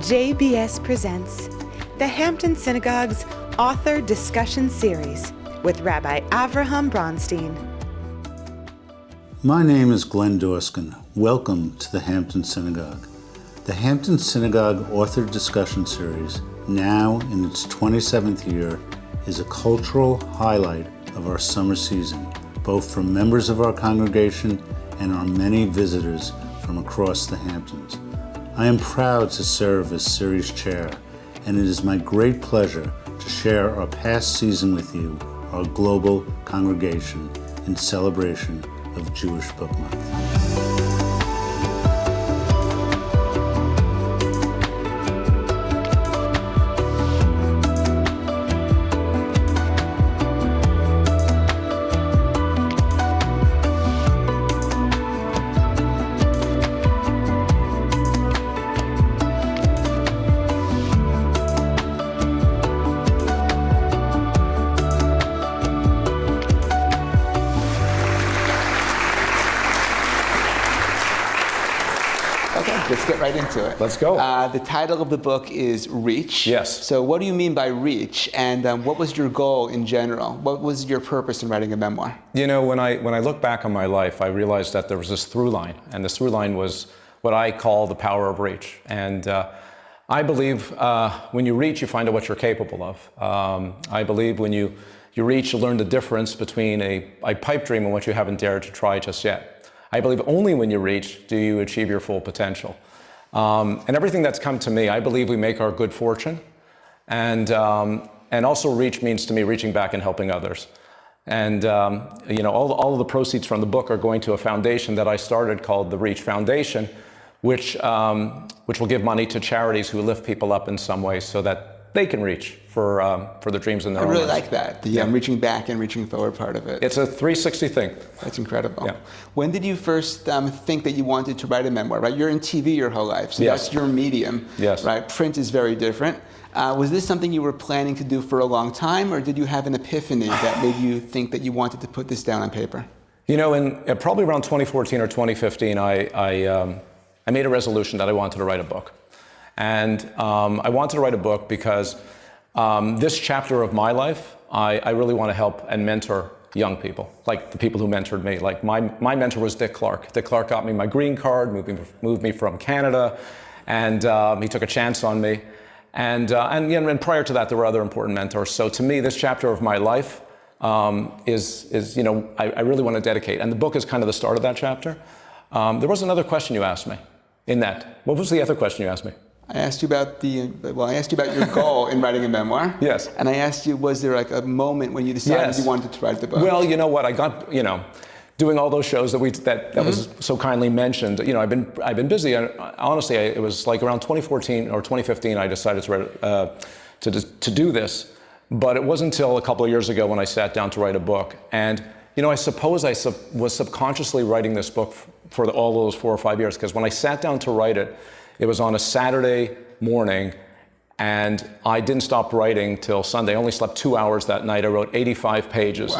JBS presents the Hampton Synagogue's Author Discussion Series with Rabbi Avraham Bronstein. My name is Glenn Dorskin. Welcome to the Hampton Synagogue. The Hampton Synagogue Author Discussion Series, now in its 27th year, is a cultural highlight of our summer season, both from members of our congregation and our many visitors from across the Hamptons. I am proud to serve as series chair, and it is my great pleasure to share our past season with you, our global congregation, in celebration of Jewish Book Month. Let's get right into it. Let's go. The title of the book is Reach. Yes. So what do you mean by reach? And what was your goal in general? What was your purpose in writing a memoir? You know, when I look back on my life, I realized that there was this through line, and this through line was what I call the power of reach. And I believe when you reach, you find out what you're capable of. I believe when you reach, you learn the difference between a pipe dream and what you haven't dared to try just yet. I believe only when you reach do you achieve your full potential. And everything that's come to me, I believe we make our good fortune. And also reach means to me reaching back and helping others. And all of the proceeds from the book are going to a foundation that I started called the Reach Foundation, which will give money to charities who lift people up in some way so that they can reach for their dreams and their own lives. I really like that, the reaching back and reaching forward part of it. It's a 360 thing. That's incredible. Yeah. When did you first think that you wanted to write a memoir, right? You're in TV your whole life, so Yes. that's your medium, Yes. right? Print is very different. Was this something you were planning to do for a long time, or did you have an epiphany that made you think that you wanted to put this down on paper? You know, in probably around 2014 or 2015, I made a resolution that I wanted to write a book. And I wanted to write a book because this chapter of my life, I really want to help and mentor young people, like the people who mentored me. Like my mentor was Dick Clark. Dick Clark got me my green card, moved me from Canada, and he took a chance on me. And prior to that, there were other important mentors. So to me, this chapter of my life is I really want to dedicate. And the book is kind of the start of that chapter. There was another question you asked me in that. What was the other question you asked me? I asked you about your goal in writing a memoir. Yes. And I asked you, was there like a moment when you decided you wanted to write the book? Well, you know what? I got, doing all those shows that was so kindly mentioned. You know, I've been busy. And honestly, it was like around 2014 or 2015 I decided to do this. But it wasn't until a couple of years ago when I sat down to write a book. And I suppose I was subconsciously writing this book for all those 4 or 5 years, because when I sat down to write it, it was on a Saturday morning, and I didn't stop writing till Sunday. I only slept 2 hours that night. I wrote 85 pages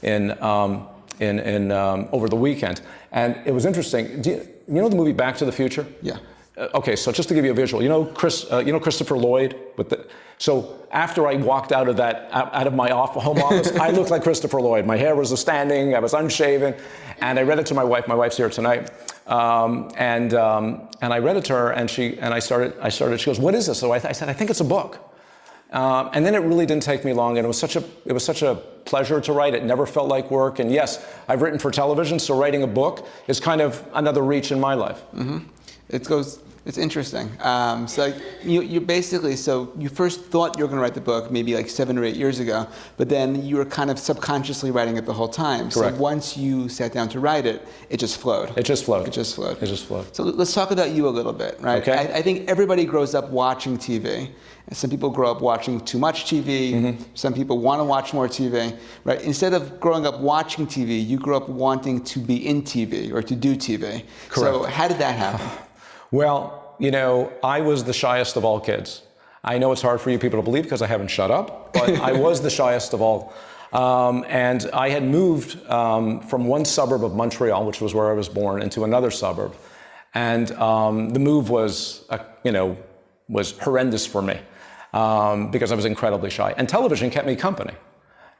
in over the weekend, and it was interesting. You know the movie Back to the Future? Yeah. Okay, so just to give you a visual, Christopher Lloyd So after I walked out of my home office, I looked like Christopher Lloyd. My hair was standing, I was unshaven, and I read it to my wife. My wife's here tonight, and I read it to her, and I started. She goes, "What is this?" So I said, "I think it's a book." And then it really didn't take me long, and it was such a pleasure to write. It never felt like work. And yes, I've written for television, so writing a book is kind of another reach in my life. Mm-hmm. It's interesting. So you basically, you first thought you were going to write the book maybe like 7 or 8 years ago, but then you were kind of subconsciously writing it the whole time. Correct. So once you sat down to write it, it just flowed. It just flowed. So let's talk about you a little bit, right? Okay. I think everybody grows up watching TV. Some people grow up watching too much TV. Mm-hmm. Some people want to watch more TV, right? Instead of growing up watching TV, you grew up wanting to be in TV or to do TV. Correct. So how did that happen? Well, I was the shyest of all kids. I know it's hard for you people to believe because I haven't shut up, but I was the shyest of all. And I had moved from one suburb of Montreal, which was where I was born, into another suburb. And the move was, was horrendous for me because I was incredibly shy. And television kept me company.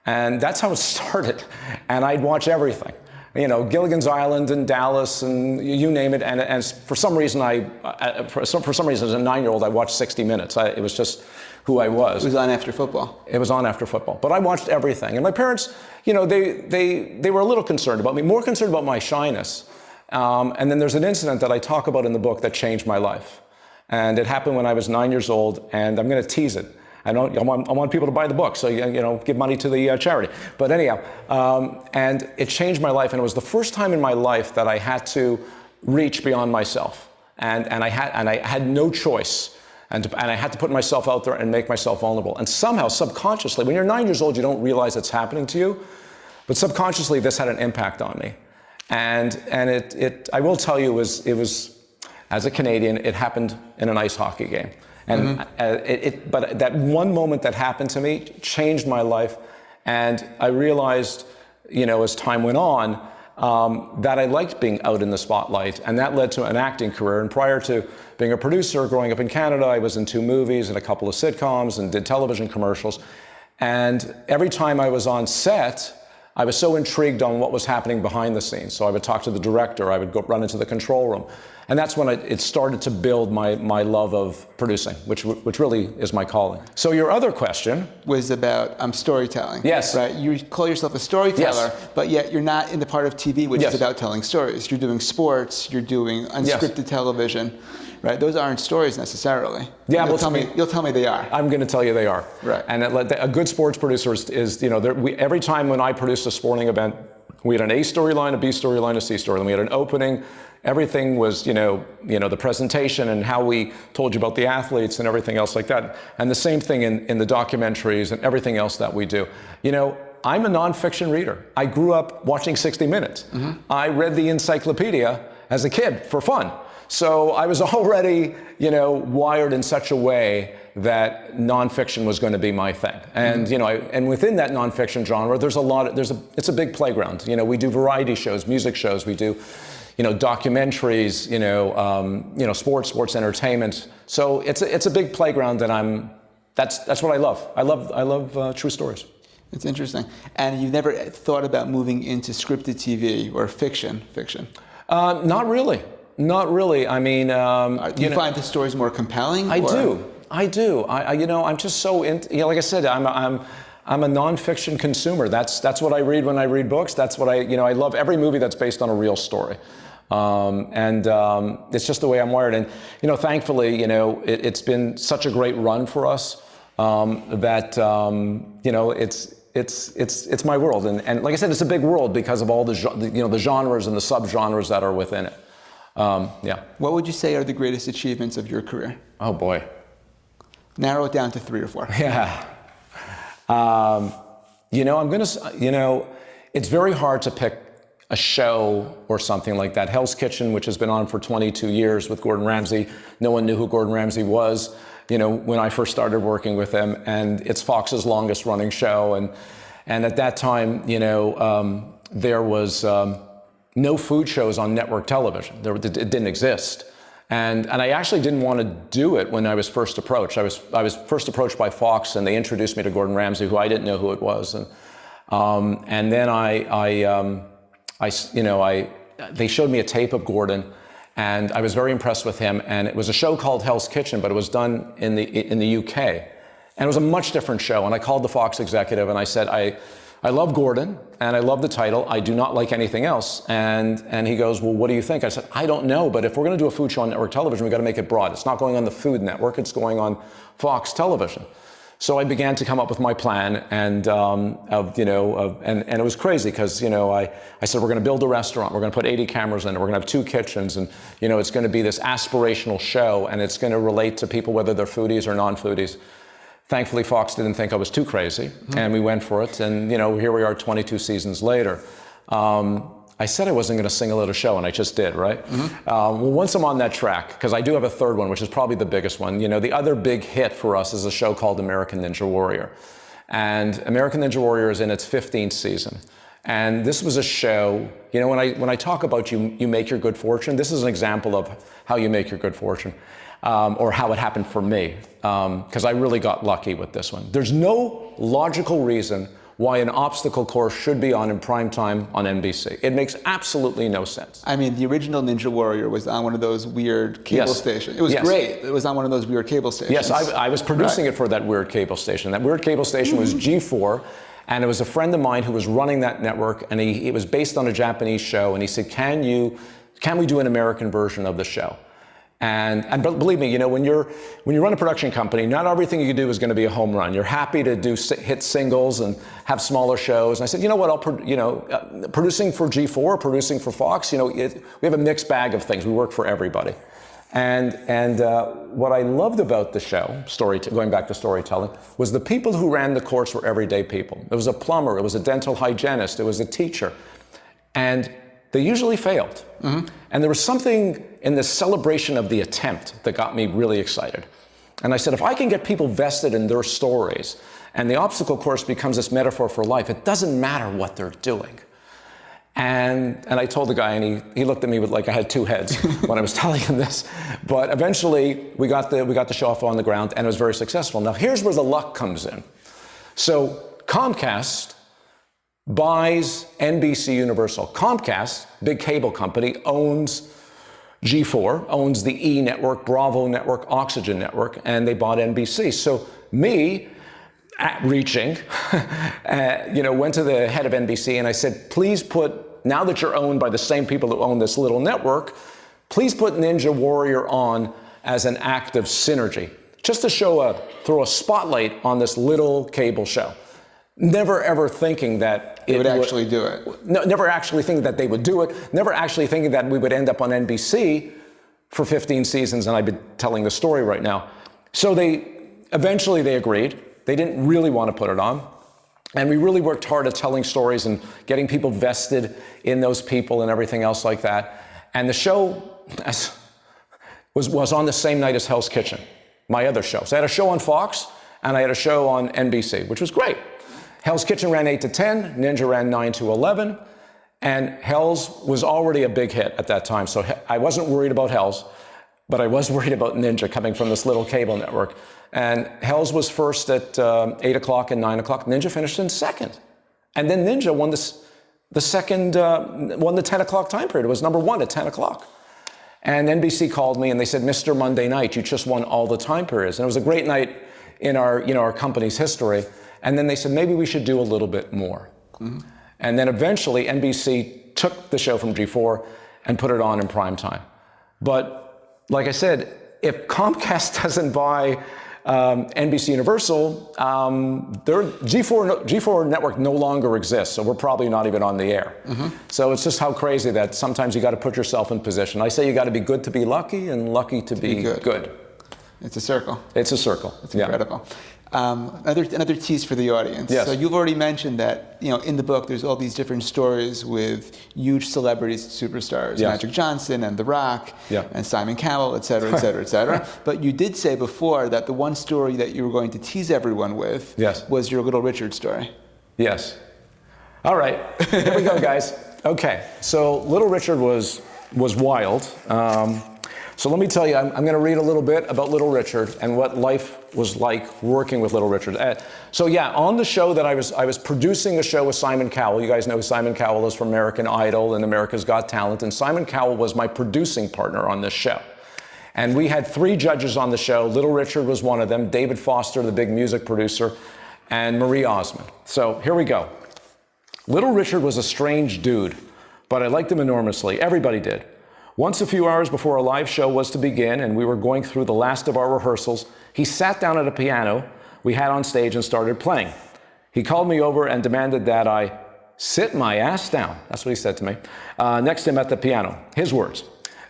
And that's how it started. And I'd watch everything. You know, Gilligan's Island and Dallas and you name it. And for some reason, for some reason, as a 9-year-old, I watched 60 Minutes. It was just who I was. It was on after football. It was on after football. But I watched everything. And my parents, you know, they were a little concerned about me, more concerned about my shyness. And then there's an incident that I talk about in the book that changed my life. And it happened when I was 9 years old, and I'm going to tease it. I want people to buy the book, so you know, give money to the charity. But anyhow, and it changed my life, and it was the first time in my life that I had to reach beyond myself, and I had no choice, and I had to put myself out there and make myself vulnerable. And somehow, subconsciously, when you're 9 years old, you don't realize it's happening to you, but subconsciously, this had an impact on me, and it I will tell you, it was as a Canadian, it happened in an ice hockey game. And but that one moment that happened to me changed my life, and I realized, you know, as time went on, that I liked being out in the spotlight, and that led to an acting career. And prior to being a producer, growing up in Canada, I was in 2 movies and a couple of sitcoms and did television commercials. And every time I was on set, I was so intrigued on what was happening behind the scenes. So I would talk to the director, I would go run into the control room. And that's when it started to build my love of producing, which really is my calling. So your other question was about storytelling. Yes. Right? You call yourself a storyteller, yes. But yet you're not in the part of TV which yes. is about telling stories. You're doing sports, you're doing unscripted yes. television. Right? Those aren't stories necessarily. Yeah, you'll tell me they are. I'm going to tell you they are. Right. And a good sports producer is you know, every time when I produced a sporting event, we had an A storyline, a B storyline, a C storyline. We had an opening. Everything was, you know, the presentation and how we told you about the athletes and everything else like that. And the same thing in the documentaries and everything else that we do. You know, I'm a nonfiction reader. I grew up watching 60 Minutes. Mm-hmm. I read the encyclopedia as a kid for fun. So I was already, you know, wired in such a way that nonfiction was going to be my thing. And, mm-hmm. you know, and within that nonfiction genre, it's a big playground. You know, we do variety shows, music shows, we do, you know, documentaries, you know, sports entertainment. So it's a big playground that that's what I love. I love true stories. It's interesting. And you've never thought about moving into scripted TV or fiction? Not really. Not really. I mean, do you find the stories more compelling? I do. You know, I'm just so into, you know, like I said, I'm a nonfiction consumer. That's what I read when I read books. That's what I love every movie that's based on a real story. It's just the way I'm wired. And, you know, thankfully, you know, it's been such a great run for us that, you know, it's my world. And like I said, it's a big world because of all the genres and the subgenres that are within it. Yeah. What would you say are the greatest achievements of your career? Oh boy. Narrow it down to 3 or 4. Yeah. You know, it's very hard to pick a show or something like that. Hell's Kitchen, which has been on for 22 years with Gordon Ramsay. No one knew who Gordon Ramsay was, you know, when I first started working with him. And it's Fox's longest running show. And at that time, you know, there was no food shows on network television. It didn't exist. And I actually didn't want to do it when I was first approached. I was first approached by Fox, and they introduced me to Gordon Ramsay, who I didn't know who it was. And then they showed me a tape of Gordon, and I was very impressed with him. And it was a show called Hell's Kitchen, but it was done in the UK, and it was a much different show. And I called the Fox executive, and I said, I love Gordon, and I love the title. I do not like anything else. And he goes, well, what do you think? I said, I don't know, but if we're going to do a food show on network television, we've got to make it broad. It's not going on the Food Network. It's going on Fox Television. So I began to come up with my plan, and it was crazy because, you know, I said, we're going to build a restaurant. We're going to put 80 cameras in it. We're going to have 2 kitchens, and, you know, it's going to be this aspirational show, and it's going to relate to people, whether they're foodies or non-foodies. Thankfully, Fox didn't think I was too crazy, and we went for it. And, you know, here we are 22 seasons later. I said I wasn't going to single out a show, and I just did, right? Mm-hmm. Well, once I'm on that track, because I do have a third one, which is probably the biggest one, you know, the other big hit for us is a show called American Ninja Warrior. And American Ninja Warrior is in its 15th season. And this was a show, you know, when I talk about you make your good fortune, this is an example of how you make your good fortune. or how it happened for me, because I really got lucky with this one. There's no logical reason why an obstacle course should be on in prime time on NBC. It makes absolutely no sense. I mean, the original Ninja Warrior was on one of those weird cable stations. It was great. It was on one of those weird cable stations. Yes, I was producing it for that weird cable station. That weird cable station was G4, and it was a friend of mine who was running that network, and it was based on a Japanese show, and he said, can we do an American version of the show? And believe me, when you run a production company, not everything you do is going to be a home run. You're happy to hit singles and have smaller shows. And I said, you know what? Producing for G4, producing for Fox, we have a mixed bag of things. We work for everybody. And what I loved about the show, going back to storytelling, was the people who ran the course were everyday people. It was a plumber, it was a dental hygienist, it was a teacher, and they usually failed. And there was something in the celebration of the attempt that got me really excited. And I said, if I can get people vested in their stories, and the obstacle course becomes this metaphor for life, it doesn't matter what they're doing. And I told the guy, and he looked at me with like I had two heads when I was telling him this. But eventually, we got the show off on the ground, and it was very successful. Now, here's where the luck comes in. So Comcast buys NBC Universal. Comcast, big cable company, owns G4, owns the E network, Bravo network, Oxygen network, and they bought NBC. So me, reaching, went to the head of NBC and I said, please now that you're owned by the same people who own this little network, please put Ninja Warrior on as an act of synergy, just to throw a spotlight on this little cable show. Never ever thinking that they would actually do it. No, never actually thinking that they would do it. Never actually thinking that we would end up on NBC for 15 seasons, and I've been telling the story right now. So eventually they agreed. They didn't really want to put it on. And we really worked hard at telling stories and getting people vested in those people and everything else like that. And the show was on the same night as Hell's Kitchen, my other show. So I had a show on Fox, and I had a show on NBC, which was great. Hell's Kitchen ran 8 to 10, Ninja ran 9 to 11, and Hell's was already a big hit at that time. So I wasn't worried about Hell's, but I was worried about Ninja coming from this little cable network. And Hell's was first at 8 o'clock and 9 o'clock. Ninja finished in second. And then Ninja won won the 10 o'clock time period. It was number 1 at 10 o'clock. And NBC called me and they said, Mr. Monday Night, you just won all the time periods. And it was a great night in our company's history. And then they said, maybe we should do a little bit more. Mm-hmm. And then eventually NBC took the show from G4 and put it on in prime time. But like I said, if Comcast doesn't buy NBC Universal, their G4 network no longer exists, so we're probably not even on the air. Mm-hmm. So it's just how crazy that sometimes you got to put yourself in position. I say you got to be good to be lucky, and lucky to be good. It's a circle. It's a circle. It's incredible. Another tease for the audience. Yes. So you've already mentioned that in the book there's all these different stories with huge celebrities, superstars, Yes. Magic Johnson and The Rock, Yeah. and Simon Cowell, et cetera, et cetera, et cetera. But you did say before that the one story that you were going to tease everyone with Yes. was your Little Richard story. Yes. All right. Here we go, guys. Okay. So Little Richard was wild. So let me tell you, I'm going to read a little bit about Little Richard and what life was like working with Little Richard. So yeah, on the show that I was producing a show with Simon Cowell. You guys know who Simon Cowell is from American Idol and America's Got Talent. And Simon Cowell was my producing partner on this show. And we had 3 judges on the show. Little Richard was one of them, David Foster, the big music producer, and Marie Osmond. So here we go. Little Richard was a strange dude, but I liked him enormously. Everybody did. Once, a few hours before our live show was to begin and we were going through the last of our rehearsals, he sat down at a piano we had on stage and started playing. He called me over and demanded that I sit my ass down. That's what he said to me, next to him at the piano. His words.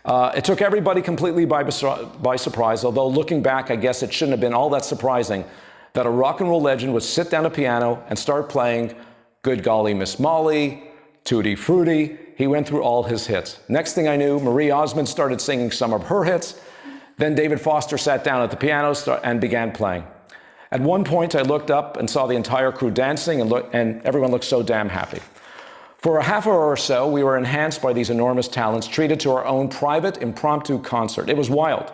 It took everybody completely by surprise, although looking back, I guess it shouldn't have been all that surprising that a rock and roll legend would sit down at a piano and start playing Good Golly Miss Molly, Tutti Frutti. He went through all his hits. Next thing I knew, Marie Osmond started singing some of her hits. Then David Foster sat down at the piano and began playing. At one point, I looked up and saw the entire crew dancing, and everyone looked so damn happy. For a half hour or so, we were enhanced by these enormous talents, treated to our own private, impromptu concert. It was wild.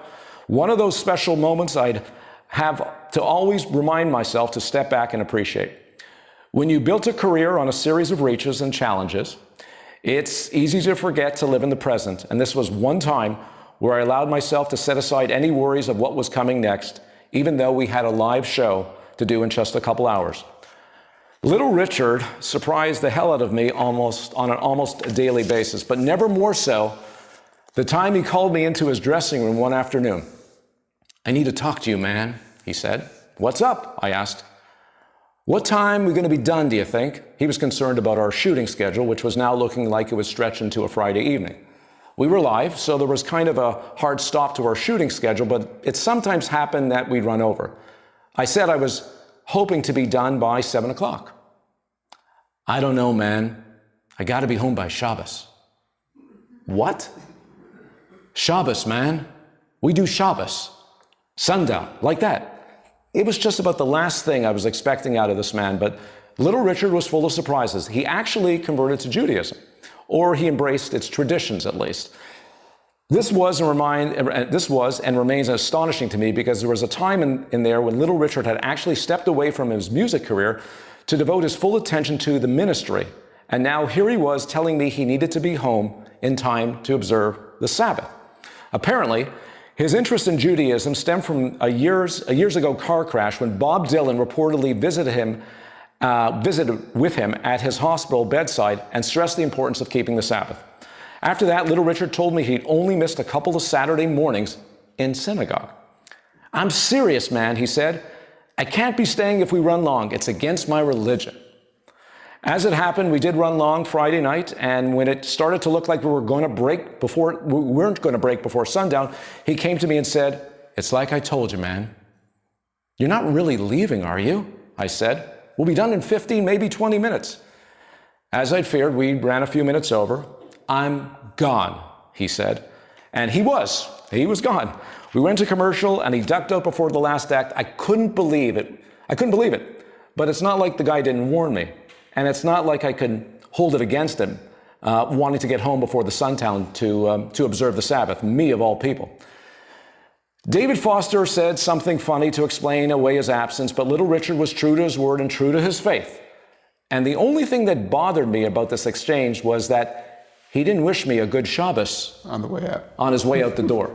One of those special moments I'd have to always remind myself to step back and appreciate. When you built a career on a series of reaches and challenges, it's easy to forget to live in the present. And this was one time where I allowed myself to set aside any worries of what was coming next, even though we had a live show to do in just a couple hours. Little Richard surprised the hell out of me on an almost daily basis, but never more so the time he called me into his dressing room one afternoon. "I need to talk to you, man," he said. "What's up?" I asked. "What time are we going to be done, do you think?" He was concerned about our shooting schedule, which was now looking like it would stretch into a Friday evening. We were live, so there was kind of a hard stop to our shooting schedule, but it sometimes happened that we'd run over. I said I was hoping to be done by 7 o'clock. "I don't know, man. I got to be home by Shabbos." "What?" "Shabbos, man. We do Shabbos. Sundown, like that." It was just about the last thing I was expecting out of this man, but little Richard was full of surprises. He actually converted to Judaism, or he embraced its traditions at least. This was and remains astonishing to me because there was a time in there when little Richard had actually stepped away from his music career to devote his full attention to the ministry. And now here he was telling me he needed to be home in time to observe the Sabbath. Apparently, his interest in Judaism stemmed from a years ago car crash when Bob Dylan reportedly visited with him at his hospital bedside and stressed the importance of keeping the Sabbath. After that, little Richard told me he'd only missed a couple of Saturday mornings in synagogue. "I'm serious, man," he said. "I can't be staying if we run long. It's against my religion." As it happened, we did run long Friday night, and when it started to look like we weren't going to break before sundown, he came to me and said, "It's like I told you, man." "You're not really leaving, are you?" I said. "We'll be done in 15, maybe 20 minutes. As I'd feared, we ran a few minutes over. "I'm gone," he said. And he was gone. We went to commercial, and he ducked out before the last act. I couldn't believe it. But it's not like the guy didn't warn me. And it's not like I could hold it against him, wanting to get home before the sundown to observe the Sabbath, me of all people. David Foster said something funny to explain away his absence, but little Richard was true to his word and true to his faith. And the only thing that bothered me about this exchange was that he didn't wish me a good Shabbos on the way out. On his way out the door.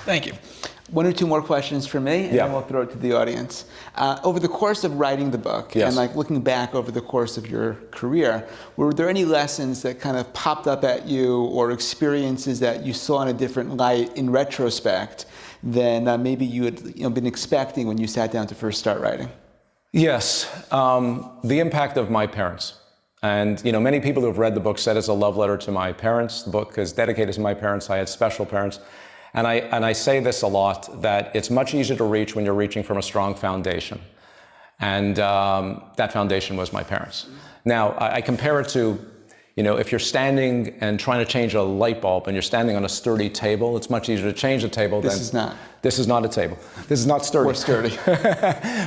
Thank you. One or two more questions for me, and then we'll throw it to the audience. Over the course of writing the book, and like looking back over the course of your career, were there any lessons that kind of popped up at you or experiences that you saw in a different light in retrospect than maybe you had been expecting when you sat down to first start writing? Yes, the impact of my parents. And many people who have read the book said it's a love letter to my parents. The book is dedicated to my parents. I had special parents. And I say this a lot, that it's much easier to reach when you're reaching from a strong foundation. And that foundation was my parents. Now, I compare it to, if you're standing and trying to change a light bulb and you're standing on a sturdy table, it's much easier to change a table than... This is not a table. This is not sturdy. Or sturdy.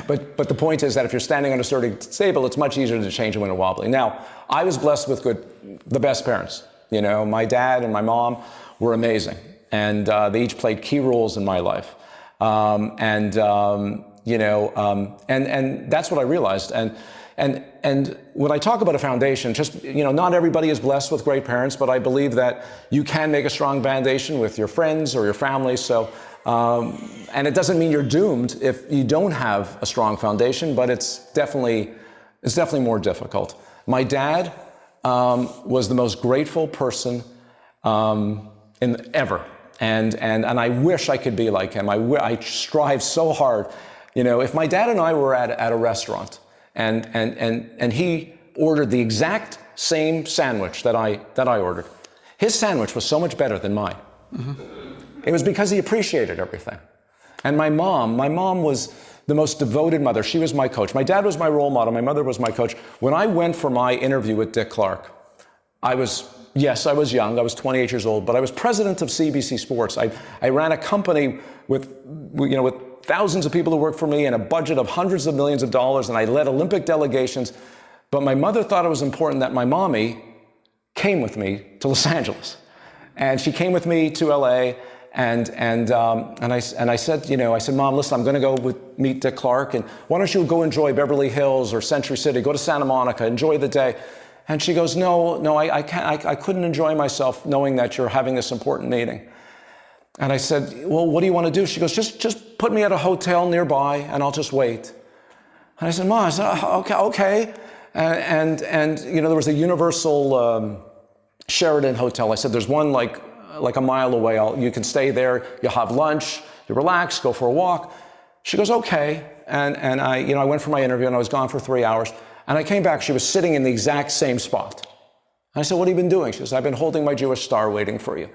But the point is that if you're standing on a sturdy table, it's much easier to change it when it's wobbly. Now, I was blessed with the best parents. My dad and my mom were amazing. And they each played key roles in my life. And that's what I realized. And when I talk about a foundation, not everybody is blessed with great parents, but I believe that you can make a strong foundation with your friends or your family. So, and it doesn't mean you're doomed if you don't have a strong foundation, but it's definitely more difficult. My dad was the most grateful person ever. And I wish I could be like him. I strive so hard. If my dad and I were at a restaurant and he ordered the exact same sandwich that I ordered, his sandwich was so much better than mine. Mm-hmm. It was because he appreciated everything. And my mom was the most devoted mother. She was my coach. My dad was my role model. My mother was my coach. When I went for my interview with Dick Clark, I was young. I was 28 years old, but I was president of CBC Sports. I ran a company with thousands of people who worked for me and a budget of hundreds of millions of dollars, and I led Olympic delegations. But my mother thought it was important that my mommy came with me to Los Angeles. And she came with me to LA, and I said, I said, Mom, listen, I'm going to go meet Dick Clark, and why don't you go enjoy Beverly Hills or Century City, go to Santa Monica, enjoy the day. And she goes, no, I can't, I couldn't enjoy myself knowing that you're having this important meeting. And I said, well, what do you want to do? She goes, just put me at a hotel nearby, and I'll just wait. And I said, Mom, I said, okay. And there was a Universal Sheraton hotel. I said, there's one like a mile away. You can stay there. You'll have lunch. You relax. Go for a walk. She goes, okay. And I went for my interview, and I was gone for 3 hours. And I came back. She was sitting in the exact same spot. And I said, what have you been doing? She says, I've been holding my Jewish star, waiting for you.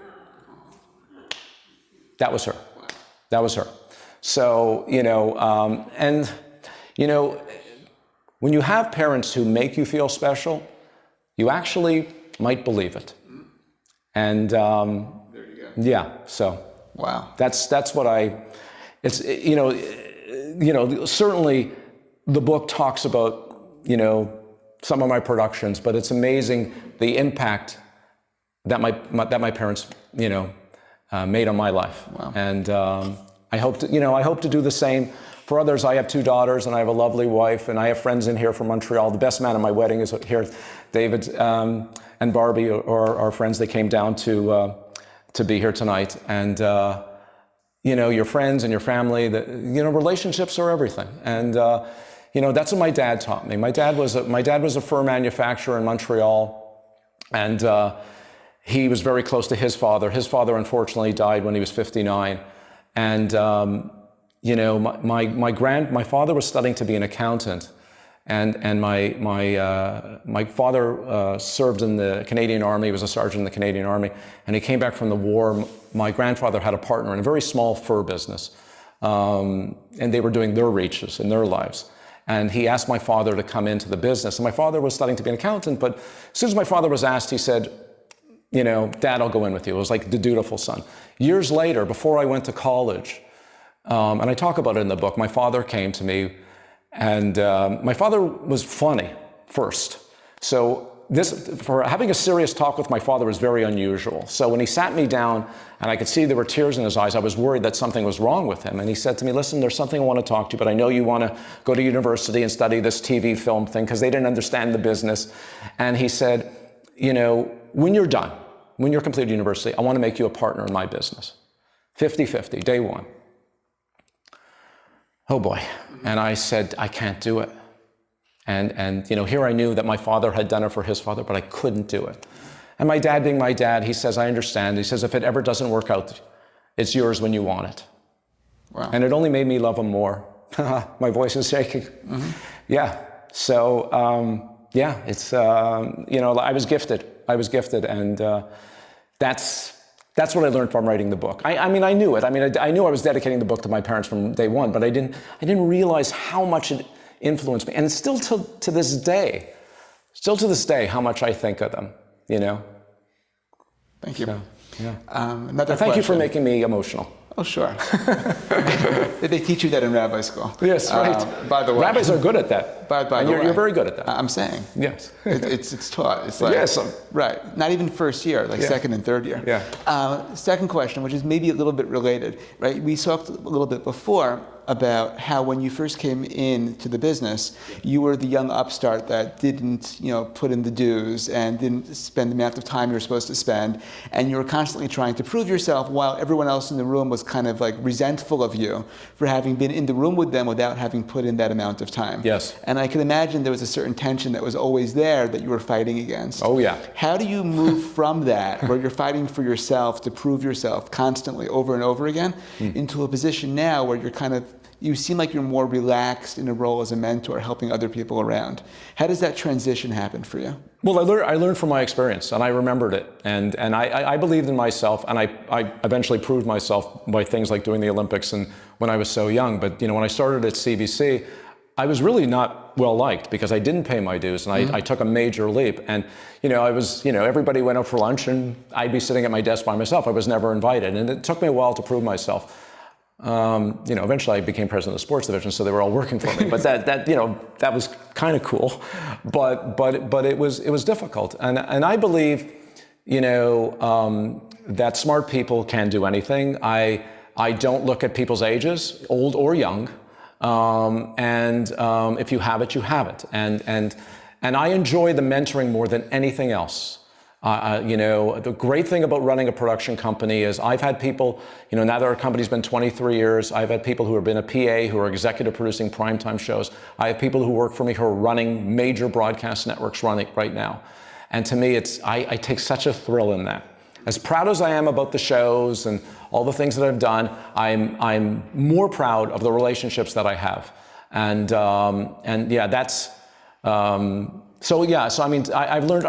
That was her. That was her. So when you have parents who make you feel special, you actually might believe it. And there you go. Yeah, so wow, that's what certainly the book talks about some of my productions, but it's amazing the impact that my parents made on my life. Wow. And I hope to do the same for others. I have 2 daughters, and I have a lovely wife, and I have friends in here from Montreal. The best man at my wedding is here. David and Barbie are our friends. They came down to be here tonight. And your friends and your family, relationships are everything. And that's what my dad taught me. My dad was a fur manufacturer in Montreal, and he was very close to his father. His father unfortunately died when he was 59, and my father was studying to be an accountant, and my father served in the Canadian Army. He was a sergeant in the Canadian Army, and he came back from the war. My grandfather had a partner in a very small fur business, and they were doing their reaches in their lives. And he asked my father to come into the business. And my father was studying to be an accountant, but as soon as my father was asked, he said, Dad, I'll go in with you. It was like the dutiful son. Years later, before I went to college, and I talk about it in the book, my father came to me, and my father was funny first. So for having a serious talk with my father was very unusual. So when he sat me down and I could see there were tears in his eyes, I was worried that something was wrong with him. And he said to me, listen, there's something I want to talk to you, but I know you want to go to university and study this TV film thing, because they didn't understand the business. And he said, when you're done, when you're completed university, I want to make you a partner in my business. 50-50, day one. Oh boy. And I said, I can't do it. And here I knew that my father had done it for his father, but I couldn't do it. And my dad being my dad, he says, I understand. He says, if it ever doesn't work out, it's yours when you want it. Wow. And it only made me love him more. My voice is shaking. Mm-hmm. Yeah. So, it's, I was gifted. And that's what I learned from writing the book. I knew it. I knew I was dedicating the book to my parents from day one, but I didn't realize how much it influenced me. And still to this day, how much I think of them, Thank you. So, yeah. Another Thank question. you for making me emotional. Oh, sure. They teach you that in rabbi school. Yes, right. By the way. Rabbis are good at that. By the way. You're very good at that. I'm saying. Yes. It's taught. It's like, yes. Right. Not even first year, like second and third year. Yeah. Second question, which is maybe a little bit related, right? We talked a little bit before about how when you first came into the business, you were the young upstart that didn't, put in the dues and didn't spend the amount of time you were supposed to spend, and you were constantly trying to prove yourself while everyone else in the room was kind of like resentful of you for having been in the room with them without having put in that amount of time. Yes. And I can imagine there was a certain tension that was always there that you were fighting against. Oh yeah. How do you move from that, where you're fighting for yourself to prove yourself constantly over and over again, into a position now where you seem like you're more relaxed in a role as a mentor, helping other people around? How does that transition happen for you? Well, I learned from my experience, and I remembered it, and I believed in myself, and I eventually proved myself by things like doing the Olympics and when I was so young. But when I started at CBC, I was really not well liked because I didn't pay my dues, and I took a major leap. And I was, everybody went out for lunch, and I'd be sitting at my desk by myself. I was never invited, and it took me a while to prove myself. Eventually I became president of the sports division, so they were all working for me. But that was kind of cool. But it was difficult. And I believe, that smart people can do anything. I don't look at people's ages, old or young. If you have it, you have it. And I enjoy the mentoring more than anything else. The great thing about running a production company is I've had people, now that our company's been 23 years, I've had people who have been a PA, who are executive producing primetime shows. I have people who work for me who are running major broadcast networks running right now. And to me, I take such a thrill in that. As proud as I am about the shows and all the things that I've done, I'm more proud of the relationships that I have. I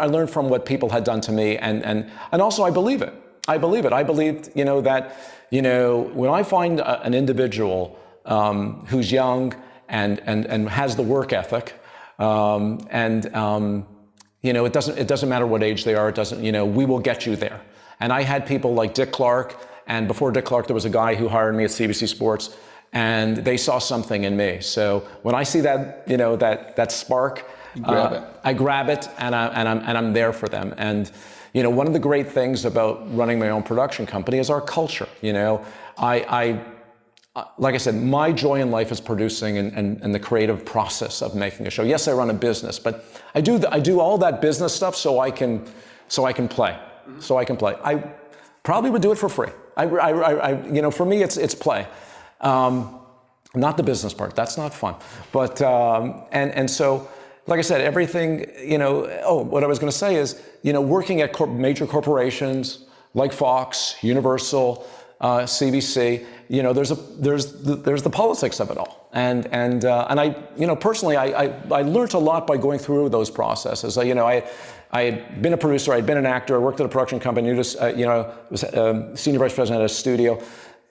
learned from what people had done to me, and also I believe it. I believed, that, when I find an individual who's young and has the work ethic, it doesn't matter what age they are. It doesn't, we will get you there. And I had people like Dick Clark, and before Dick Clark, there was a guy who hired me at CBC Sports, and they saw something in me. So when I see that, that spark, I grab it, and I'm there for them. And one of the great things about running my own production company is our culture. Like I said, my joy in life is producing and the creative process of making a show. Yes, I run a business, but I do all that business stuff so I can play. So I can play. I probably would do it for free. For me, it's play. Not the business part. That's not fun. But so, like I said, everything. What I was going to say is, working at major corporations like Fox, Universal, CBC. There's the politics of it all. And I personally I learned a lot by going through those processes. I had been a producer, I'd been an actor, I worked at a production company, was senior vice president at a studio.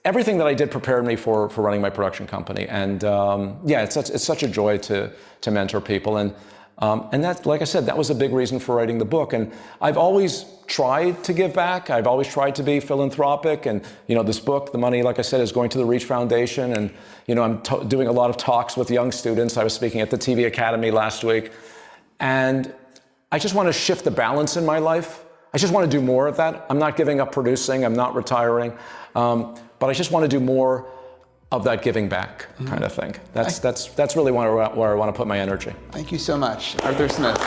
Everything that I did prepared me for running my production company. And it's such a joy to mentor people. And that, like I said, that was a big reason for writing the book. And I've always tried to give back. I've always tried to be philanthropic. And, this book, the money, like I said, is going to the Reach Foundation. And, I'm doing a lot of talks with young students. I was speaking at the TV Academy last week. And I just want to shift the balance in my life. I just want to do more of that. I'm not giving up producing. I'm not retiring. But I just want to do more of that giving back kind of thing. That's really where I want to put my energy. Thank you so much, Arthur Smith.